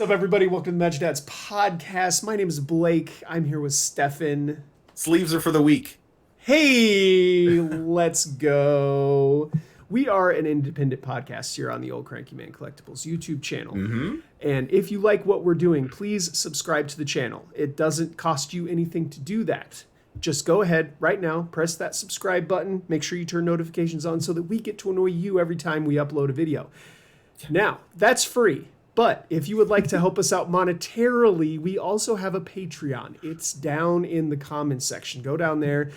What's up, everybody? Welcome to the MtG Dads podcast. My name is Blake. I'm here with Stefan. Sleeves are for the weak. Hey, let's go. We are an independent podcast here on the Old Cranky Man Collectibles YouTube channel. And if you like what we're doing, please subscribe to the channel. It doesn't cost you anything to do that. Just go ahead right now, press that subscribe button, make sure you turn notifications on so that we get to annoy you every time we upload a video. Now, that's free. But if you would like to help us out monetarily, we also have a Patreon. It's down in the comments section. Go down there.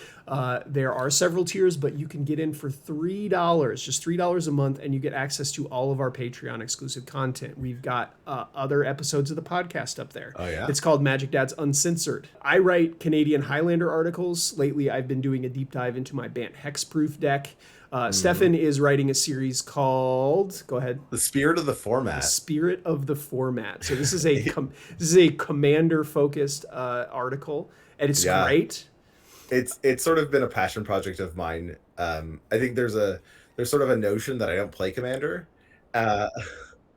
There are several tiers, but you can get in for $3, just $3 a month, and you get access to all of our Patreon exclusive content. We've got other episodes of the podcast up there. Oh, yeah? It's called MtG Dads Uncensored. I write Canadian Highlander articles. Lately, I've been doing a deep dive into my Bant Hexproof deck. Stefan is writing a series called, go ahead. The Spirit of the Format. The Spirit of the Format. So this is a commander focused article, and it's great. It's sort of been a passion project of mine. I think there's sort of a notion that I don't play Commander.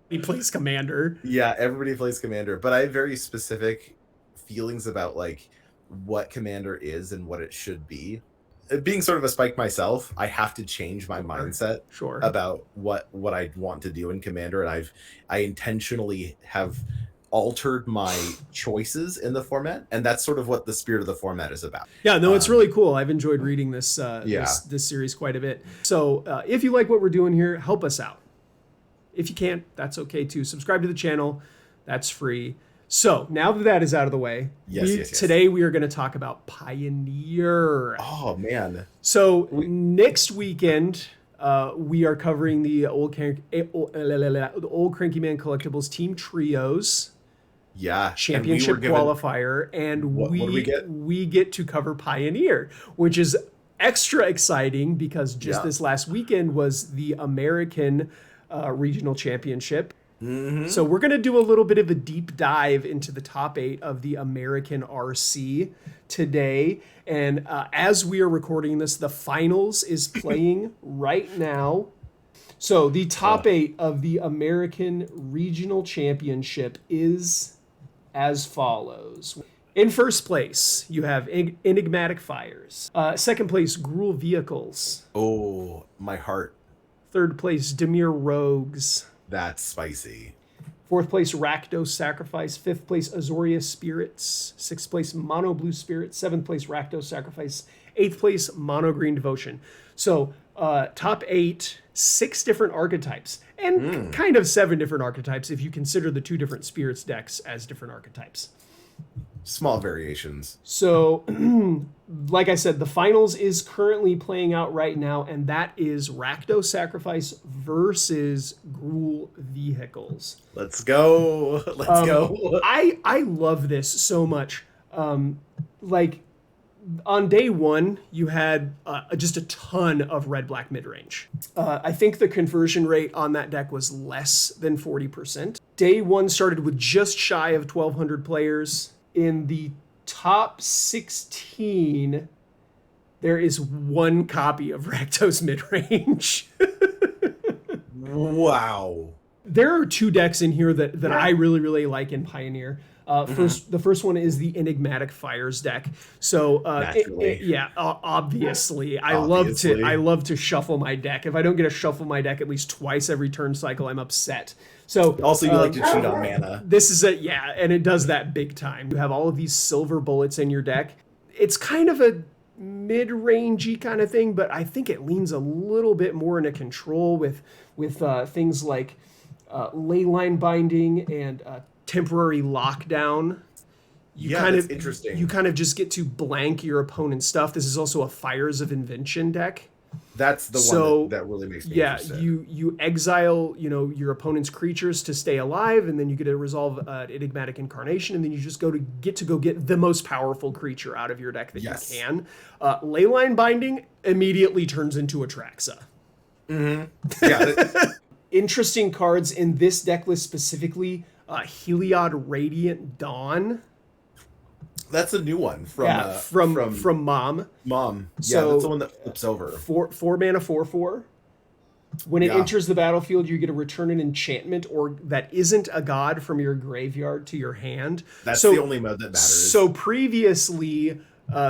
He plays Commander. Yeah, everybody plays Commander, but I have very specific feelings about like what Commander is and what it should be. Being sort of a spike myself, I have to change my mindset about what I want to do in Commander, and I intentionally have altered my choices in the format, and that's sort of what the Spirit of the Format is about. Yeah, no, it's really cool. I've enjoyed reading this this series quite a bit. So if you like what we're doing here, help us out. If you can't, that's okay too. Subscribe to the channel. That's free. So now that is out of the way, today we are going to talk about Pioneer. Oh, man. So next weekend, we are covering the Old Cranky Man Collectibles Team Trios. Yeah. Championship qualifier. And what do we get? We get to cover Pioneer, which is extra exciting because just this last weekend was the American Regional Championship. So we're going to do a little bit of a deep dive into the top 8 of the American RC today. And as we are recording this, the finals is playing right now. So the top 8 of the American Regional Championship is as follows. In first place, you have Enigmatic Fires. Second place, Gruul Vehicles. Oh, my heart. Third place, Demir Rogues. That's spicy. Fourth place, Rakdos Sacrifice. Fifth place, Azoria Spirits. Sixth place, Mono Blue Spirit. Seventh place, Rakdos Sacrifice. Eighth place, Mono Green Devotion. So top 8, 6 different archetypes. And kind of 7 different archetypes if you consider the 2 different Spirits decks as different archetypes. Small variations. So, like I said, the finals is currently playing out right now, and that is Rakdos Sacrifice versus Gruul Vehicles. Let's go. Let's go. I love this so much. Like, on day 1, you had just a ton of red-black mid-range. I think the conversion rate on that deck was less than 40%. Day 1 started with just shy of 1,200 players. In the top 16, there is 1 copy of Rakdos Midrange. Wow. There are 2 decks in here that I really, really like in Pioneer. The first one is the Enigmatic Fires deck. So obviously, I love to shuffle my deck. If I don't get to shuffle my deck at least twice every turn cycle, I'm upset. So also, you like to cheat on mana. This is and it does that big time. You have all of these silver bullets in your deck. It's kind of a mid-rangey kind of thing, but I think it leans a little bit more into control with things like Leyline Binding and temporary lockdown. Interesting. You kind of just get to blank your opponent's stuff. This is also a Fires of Invention deck. That's the one that really makes me interested. You exile, your opponent's creatures to stay alive, and then you get to resolve Enigmatic Incarnation, and then you just get to go get the most powerful creature out of your deck that you can. Leyline Binding immediately turns into Atraxa. Yeah. Interesting cards in this deck list specifically. Heliod Radiant Dawn. That's a new one from Mom. Mom. Yeah, So, that's the one that flips over. 4 mana 4/4. When it enters the battlefield, you get to return an enchantment or that isn't a god from your graveyard to your hand. That's the only mode that matters. So previously,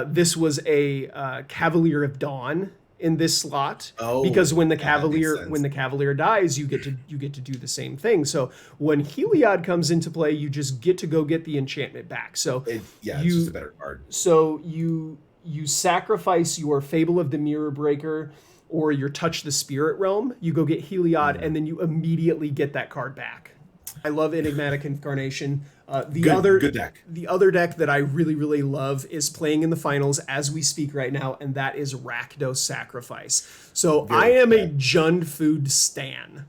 this was a Cavalier of Dawn in this slot, because when the Cavalier dies, you get to do the same thing. So when Heliod comes into play, you just get to go get the enchantment back. So it's just a better card. So you sacrifice your Fable of the Mirror Breaker or your Touch the Spirit Realm. You go get Heliod, and then you immediately get that card back. I love Enigmatic Incarnation. The other deck that I really, really love is playing in the finals as we speak right now, and that is Rakdos Sacrifice. So I am a Jund Food stan.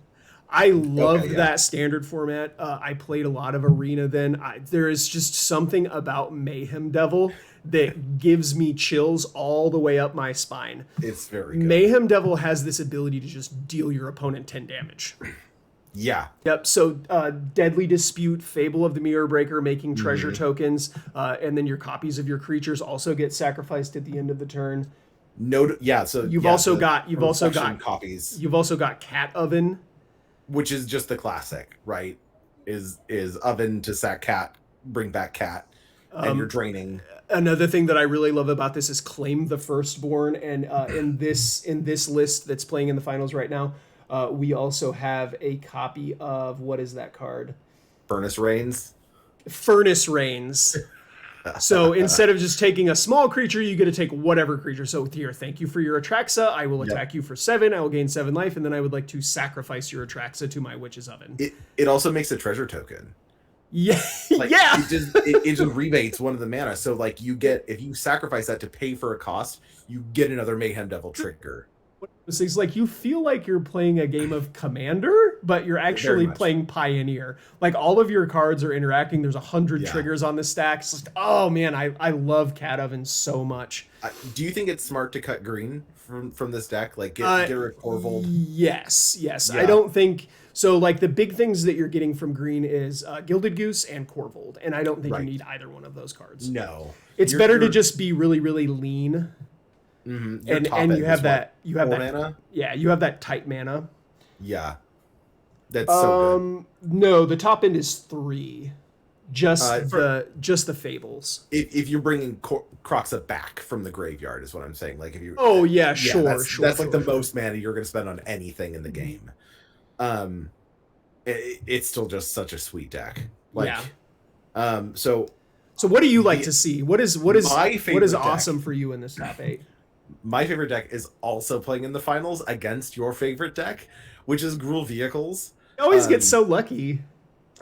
I love that standard format. I played a lot of Arena then. There is just something about Mayhem Devil that gives me chills all the way up my spine. It's very good. Mayhem Devil has this ability to just deal your opponent 10 damage. Yeah. Yep. So Deadly Dispute, Fable of the Mirror Breaker, making treasure tokens, and then your copies of your creatures also get sacrificed at the end of the turn. So you've also got copies. You've also got Cat Oven, which is just the classic, right? Is oven to sack cat, bring back cat, and you're draining. Another thing that I really love about this is Claim the Firstborn, and in this list that's playing in the finals right now. We also have a copy of, what is that card? Furnace Rains. So instead of just taking a small creature, you get to take whatever creature. So here, thank you for your Atraxa. I will attack you for 7. I will gain 7 life, and then I would like to sacrifice your Atraxa to my Witch's Oven. It also makes a treasure token. Yeah, It just rebates one of the mana. So like if you sacrifice that to pay for a cost, you get another Mayhem Devil trigger. It's like you feel like you're playing a game of Commander, but you're actually playing Pioneer. Like all of your cards are interacting. There's 100 triggers on the stack. It's like, oh man, I love Cat Oven so much. Do you think it's smart to cut green from this deck? Like get rid of Corvold? Yes. Yeah. I don't think so. Like the big things that you're getting from green is Gilded Goose and Corvold, and I don't think you need either one of those cards. No, it's better to just be really, really lean. Mm-hmm. And you have that mana. Yeah, you have that tight mana. Yeah, that's so good. No, the top end is 3. Just the Fables. If you're bringing Kroxa back from the graveyard, is what I'm saying. Like if you. Oh yeah, sure. That's like the most mana you're going to spend on anything in the game. It's still just such a sweet deck. So what do you like to see? What is awesome deck for you in this top 8? My favorite deck is also playing in the finals against your favorite deck, which is Gruul Vehicles. You always get so lucky.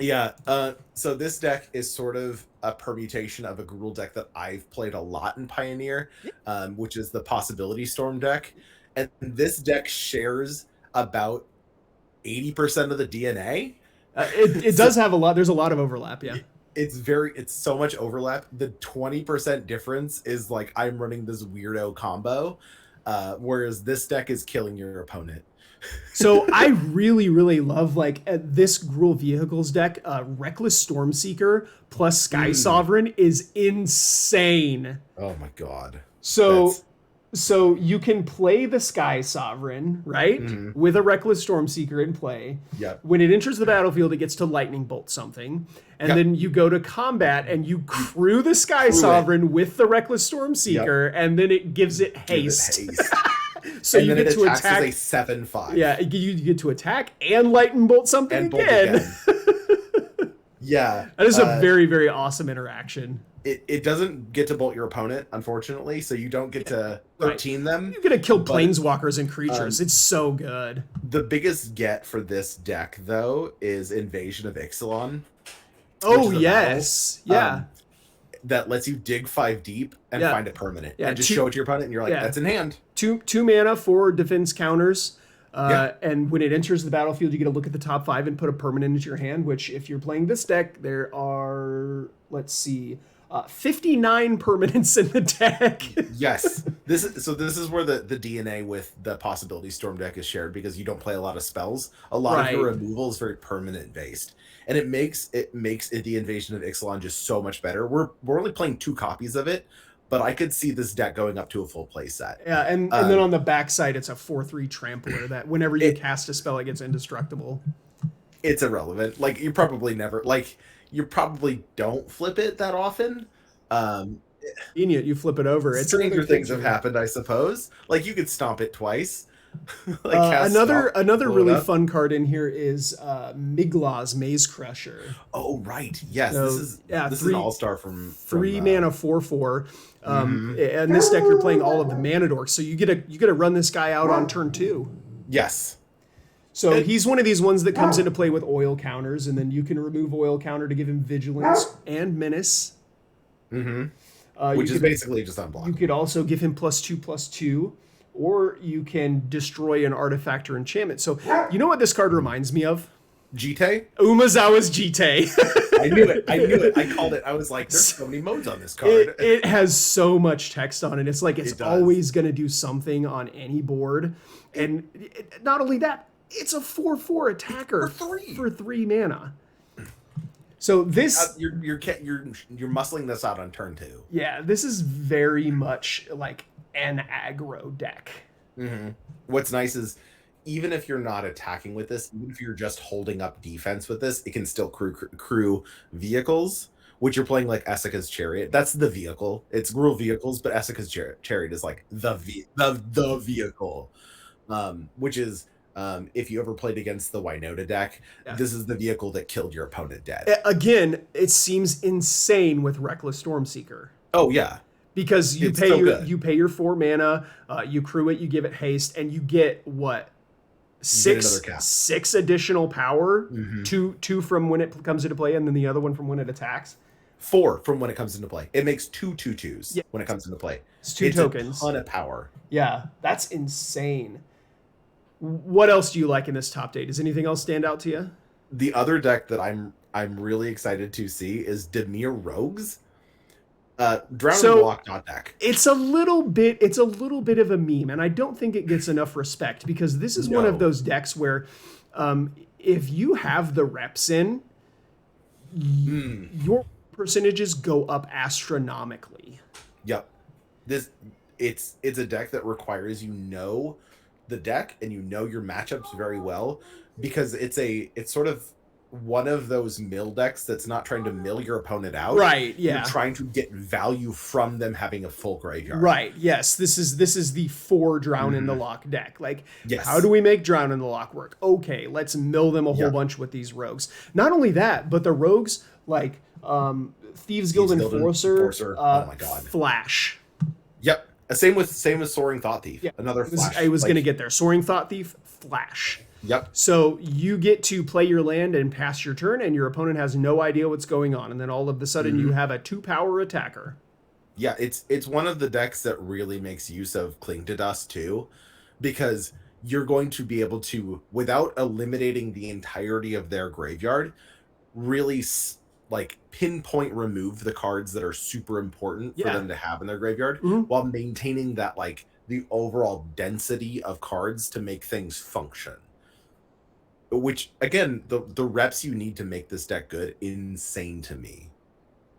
Yeah. So this deck is sort of a permutation of a Gruul deck that I've played a lot in Pioneer, which is the Possibility Storm deck. And this deck shares about 80% of the DNA. It does have a lot. There's a lot of overlap. Yeah. It's so much overlap. The 20% difference is like I'm running this weirdo combo, whereas this deck is killing your opponent. So I really, really love this Gruul Vehicles deck. Reckless Stormseeker plus Sky Sovereign is insane. Oh my god. So you can play the Sky Sovereign, right? Mm-hmm. With a Reckless Stormseeker in play. Yep. When it enters the battlefield, it gets to Lightning Bolt something. And then you go to combat and you crew the Sky Sovereign with the Reckless Stormseeker, and then it gives it haste. So you get to attack as a 7/5. Yeah, you get to attack and Lightning Bolt something again. Yeah. That is a very, very awesome interaction. It doesn't get to bolt your opponent, unfortunately, so you don't get to 13 them. You get to kill planeswalkers and creatures. It's so good. The biggest get for this deck, though, is Invasion of Ixalan. Oh, yes. Yeah. That lets you dig 5 deep and find a permanent. And just show it to your opponent, and you're like, that's in hand. 2 mana for defense counters. And when it enters the battlefield, you get to look at the top 5 and put a permanent into your hand, which if you're playing this deck, there are, 59 permanents in the deck. Yes. This is where the DNA with the Possibility Storm deck is shared, because you don't play a lot of spells. A lot of your removal is very permanent based. And it makes the Invasion of Ixalan just so much better. We're only playing 2 copies of it, but I could see this deck going up to a full play set. Yeah, and then on the backside, it's a 4/3 trampler that whenever you cast a spell, it gets indestructible. It's irrelevant. Like, you probably don't flip it that often. You flip it over. It's stranger things have happened, I suppose. Like, you could stomp it twice. Like another really fun card in here is Miglaw's Maze Crusher. Oh right, yes, so, this is an all-star from 3 mana 4/4. And this deck you're playing all of the mana dorks, so you get to run this guy out on turn 2. Yes. So he's one of these ones that comes into play with oil counters, and then you can remove oil counter to give him vigilance and menace. Which is basically just unblockable. You could also give him +2/+2, or you can destroy an artifact or enchantment. So you know what this card reminds me of? Jite? Umezawa's Jite. I knew it. I called it. I was like, there's so many modes on this card. It has so much text on it. It's like it's always going to do something on any board. And not only that, it's a 4/4 attacker for 3 mana. So this you're muscling this out on turn 2. Yeah, this is very much like an aggro deck. What's nice is even if you're not attacking with this, even if you're just holding up defense with this, it can still crew vehicles, which you're playing like Essica's Chariot. That's the vehicle. It's rural vehicles, but Essica's Chariot is like the vehicle, which is if you ever played against the Winota deck, this is the vehicle that killed your opponent dead. Again, it seems insane with Reckless Stormseeker. Oh yeah, because you pay your 4 mana, you crew it, you give it haste, and you get what? Six additional power. 2 from when it comes into play, and then the other one from when it attacks. 4 from when it comes into play. It makes 2 2/2s when it comes into play. It's 2 tokens. A ton of power. Yeah, that's insane. What else do you like in this top 8? Does anything else stand out to you? The other deck that I'm really excited to see is Dimir Rogues. Drown and Block dot deck. It's a little bit of a meme, and I don't think it gets enough respect because this is one of those decks where if you have the reps in, your percentages go up astronomically. Yep. It's a deck that requires the deck and your matchups very well, because it's sort of one of those mill decks that's not trying to mill your opponent out. Right, yeah. You're trying to get value from them having a full graveyard. Right, yes. This is the 4 Drown in the Lock deck. Like, yes. How do we make Drown in the Lock work? Okay, let's mill them a whole bunch with these rogues. Not only that, but the rogues, like Thieves Guild Enforcer, oh my god. Flash. Yep. Same with Soaring Thought Thief. Yeah. Another Flash. I was going to get there. Soaring Thought Thief, Flash. Yep. So you get to play your land and pass your turn, and your opponent has no idea what's going on, and then all of a sudden you have a 2-power attacker. Yeah, it's one of the decks that really makes use of Cling to Dust too, because you're going to be able to, without eliminating the entirety of their graveyard, really like pinpoint remove the cards that are super important for them to have in their graveyard, while maintaining that like the overall density of cards to make things function. Which again, the reps you need to make this deck good, insane to me.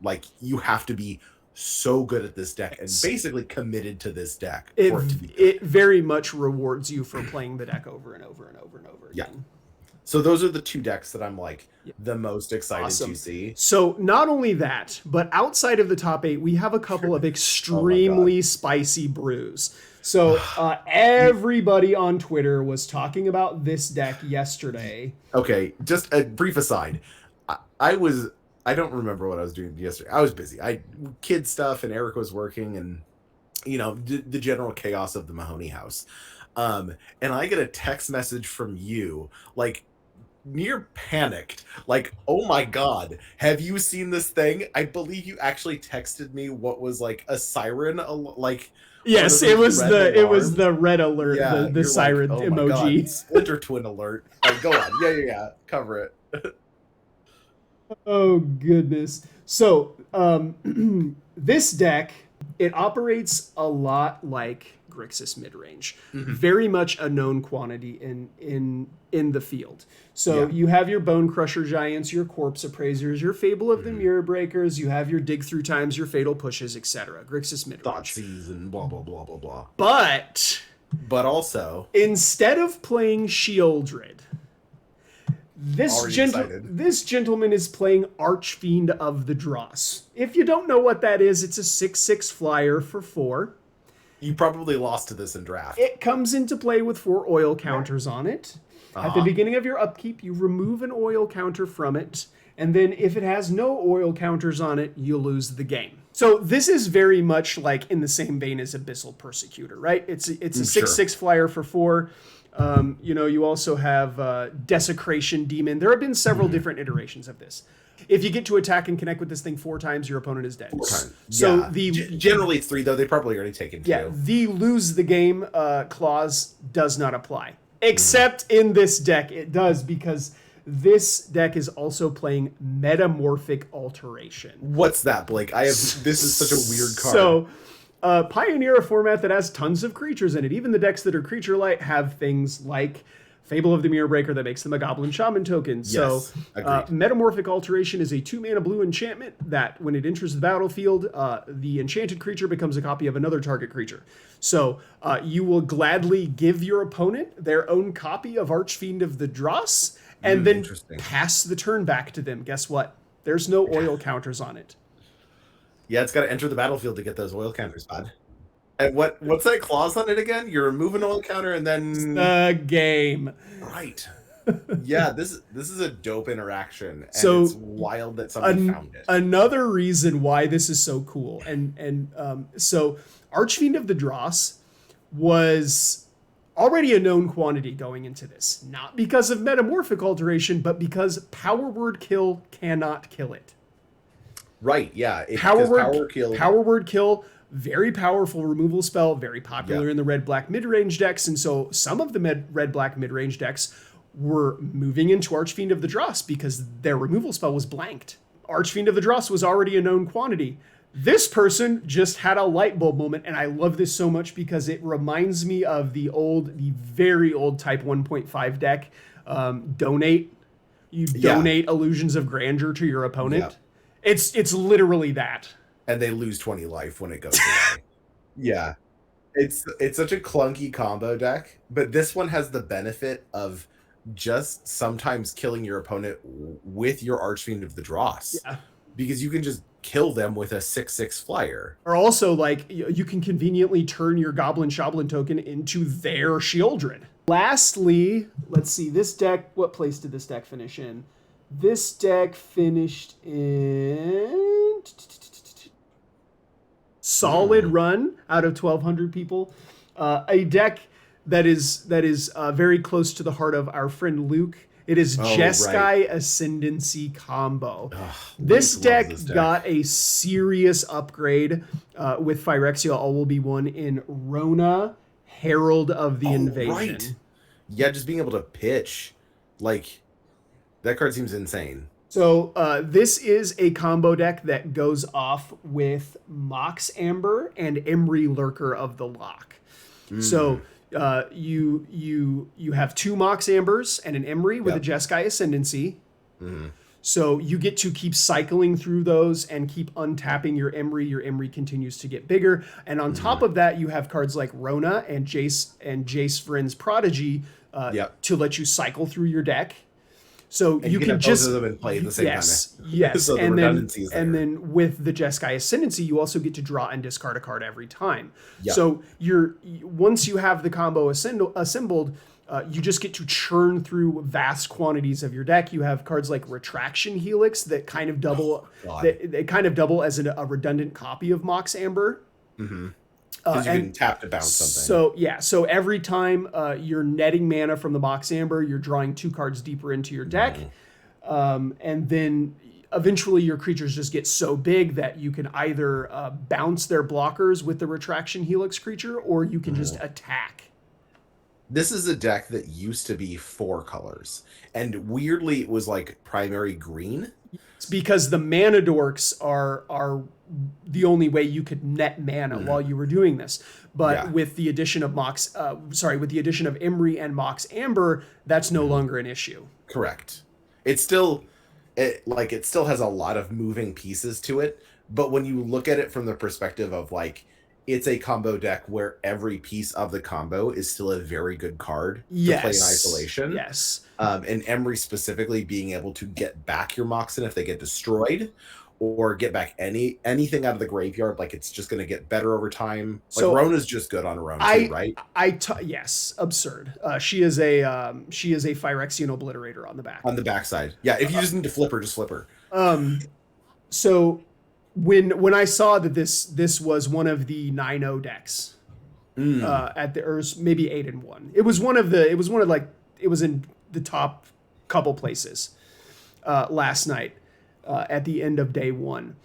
Like, you have to be so good at this deck and basically committed to this deck for it to be good. It very much rewards you for playing the deck over and over and over and over again. Yeah. So those are the 2 decks that I'm like the most excited to see. So not only that, but outside of the top 8, we have a couple of extremely spicy brews. So everybody on Twitter was talking about this deck yesterday. Okay, just a brief aside. I don't remember what I was doing yesterday. I was busy. Kid stuff, and Eric was working, and the general chaos of the Mahoney house. And I get a text message from you, like, near panicked, like, oh my god, have you seen this thing? I believe you actually texted me what was like a siren, like, yes, it was the red alert, the siren emoji. Splinter Twin alert. Go on. Yeah, cover it. Oh goodness. So this deck, it operates a lot like Grixis midrange. Very much a known quantity in the field. So you have your Bone Crusher Giants, your Corpse Appraisers, your Fable of the Mirror Breakers, you have your Dig Through Times, your Fatal Pushes, etc. Grixis midrange. Thoughtseize and blah, blah, blah, blah, blah. But also, instead of playing Shieldred, this gentleman is playing Archfiend of the Dross. If you don't know what that is, it's a 6/6 flyer for 4. You probably lost to this in draft. It comes into play with 4 oil counters on it. At the beginning of your upkeep, you remove an oil counter from it, and then if it has no oil counters on it, you lose the game. So this is very much like in the same vein as Abyssal Persecutor, right? It's a 6/6 flyer for 4. You also have Desecration Demon. There have been several different iterations of this. If you get to attack and connect with this thing 4 times, your opponent is dead. 4 times. So generally it's 3, though. They probably already taken 2. Yeah, the lose the game clause does not apply. Except in this deck, it does, because this deck is also playing Metamorphic Alteration. What's that, Blake? This is such a weird card. So, pioneer a format that has tons of creatures in it. Even the decks that are creature light have things like Fable of the Mirror Breaker that makes them a Goblin Shaman token. Yes, so, Metamorphic Alteration is a 2-mana blue enchantment that, when it enters the battlefield, the enchanted creature becomes a copy of another target creature. So, you will gladly give your opponent their own copy of Archfiend of the Dross, and then pass the turn back to them. Guess what? There's no oil counters on it. Yeah, it's got to enter the battlefield to get those oil counters, bud. And what's that clause on it again? You remove an oil counter and then the game. Right. Yeah, this is a dope interaction. And so it's wild that somebody found it. Another reason why this is so cool, so Archfiend of the Dross was already a known quantity going into this, not because of Metamorphic Alteration, but because Power Word Kill cannot kill it. Right. Yeah. Power Word Kill. Very powerful removal spell, very popular in the red-black mid-range decks, and so some of the red-black mid-range decks were moving into Archfiend of the Dross because their removal spell was blanked. Archfiend of the Dross was already a known quantity. This person just had a light bulb moment, and I love this so much because it reminds me of the very old Type 1.5 deck, Donate. You donate Illusions of Grandeur to your opponent. Yeah. It's literally that. And they lose 20 life when it goes away. Yeah. It's such a clunky combo deck, but this one has the benefit of just sometimes killing your opponent with your Archfiend of the Dross. Yeah. Because you can just kill them with a 6/6 flyer. Or also, you can conveniently turn your Goblin Shoblin token into their Shieldred. Lastly, let's see, this deck, what place did this deck finish in? This deck finished in solid run out of 1,200 people. A deck that is very close to the heart of our friend Luke. It is Jeskai Ascendancy combo. This deck got a serious upgrade with Phyrexia All Will Be One in Rona, Herald of the Invasion. Right. Yeah, just being able to pitch. That card seems insane. So this is a combo deck that goes off with Mox Amber and Emry Lurker of the Lock. So you have 2 Mox Ambers and an Emry with a Jeskai Ascendancy. So you get to keep cycling through those and keep untapping your Emry. Your Emry continues to get bigger. And on top of that, you have cards like Rona and Jace Vryn's Prodigy to let you cycle through your deck. So you can just both of them in play at the same time. Yes, so and then with the Jeskai Ascendancy, you also get to draw and discard a card every time. Yep. So once you have the combo assembled, you just get to churn through vast quantities of your deck. You have cards like Retraction Helix that kind of double as a redundant copy of Mox Amber. Because you can tap to bounce something. So every time you're netting mana from the Mox Amber, you're drawing 2 cards deeper into your deck. And then eventually your creatures just get so big that you can either bounce their blockers with the Retraction Helix creature, or you can just attack. This is a deck that used to be 4 colors. And weirdly, it was primary green. It's because the mana dorks are the only way you could net mana while you were doing this. But with the addition of with the addition of Imri and Mox Amber, that's no longer an issue. Correct. It still has a lot of moving pieces to it, but when you look at it from the perspective of like, it's a combo deck where every piece of the combo is still a very good card to play in isolation. Yes. And Emery specifically being able to get back your Moxen if they get destroyed, or get back anything out of the graveyard, like it's just going to get better over time. Like so Rona's just good on Rona too, right? Yes, absurd. She is a Phyrexian Obliterator on the back. On the backside, yeah. If you just need to flip her, just flip her. So when I saw that this was one of the 9-0 decks at the, or maybe 8-1, it was in the top couple places last night at the end of day one.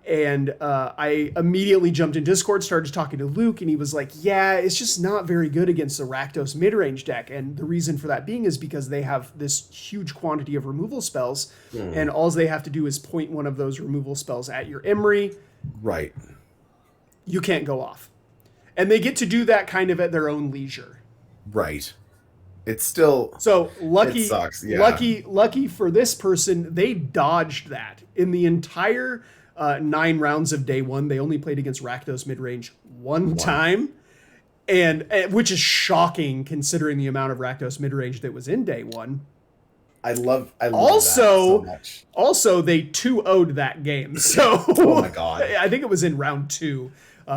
And I immediately jumped in Discord, started talking to Luke, and he was like, yeah, it's just not very good against the Rakdos mid-range deck. And the reason for that being is because they have this huge quantity of removal spells, and all they have to do is point one of those removal spells at your Imri. Right. You can't go off. And they get to do that kind of at their own leisure. Right. It's still... So lucky, it sucks. Yeah. lucky for this person, they dodged that. In the entire... 9 rounds of day one, they only played against Rakdos midrange one time, and which is shocking considering the amount of Rakdos midrange that was in day one. I love also, that so much. Also, they 2-0'd that game. So oh my god, I think it was in round 2.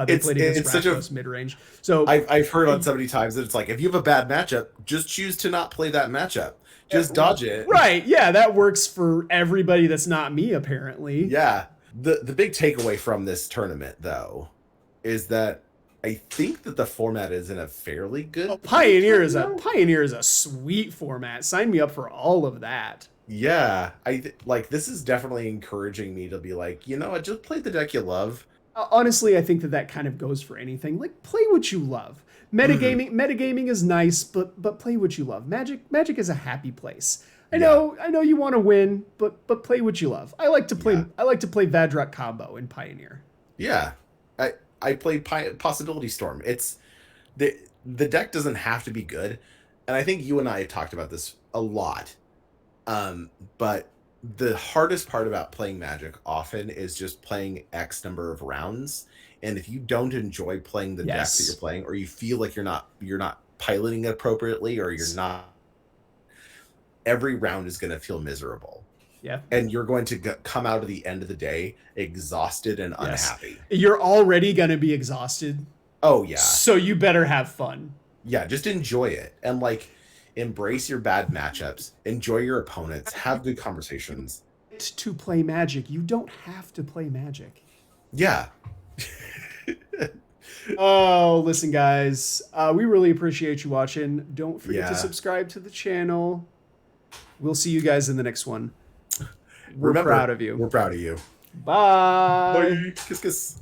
They played against Rakdos midrange. So I've heard on so many times that it's like, if you have a bad matchup, just choose to not play that matchup. Just dodge it. Right? Yeah, that works for everybody. That's not me, apparently. Yeah. The big takeaway from this tournament, though, is that I think that the format is in a fairly good... Pioneer is a sweet format. Sign me up for all of that. Yeah. This is definitely encouraging me to be like, you know what, just play the deck you love. Honestly, I think that kind of goes for anything. Like, play what you love. Metagaming is nice, but play what you love. Magic is a happy place. I know you want to win, but play what you love. I like to play Vadrak combo in Pioneer. Yeah. I play Possibility Storm. It's the deck doesn't have to be good. And I think you and I have talked about this a lot. But the hardest part about playing Magic often is just playing X number of rounds. And if you don't enjoy playing the deck that you're playing, or you feel like you're not piloting it appropriately, or you're not, every round is going to feel miserable. Yeah. And you're going to come out of the end of the day exhausted and unhappy. You're already going to be exhausted. Oh, yeah. So you better have fun. Yeah, just enjoy it. And, embrace your bad matchups. Enjoy your opponents. Have good conversations. To play Magic, you don't have to play Magic. Yeah. Oh, listen, guys. We really appreciate you watching. Don't forget to subscribe to the channel. We'll see you guys in the next one. We're proud of you. We're proud of you. Bye. Bye. Kiss, kiss.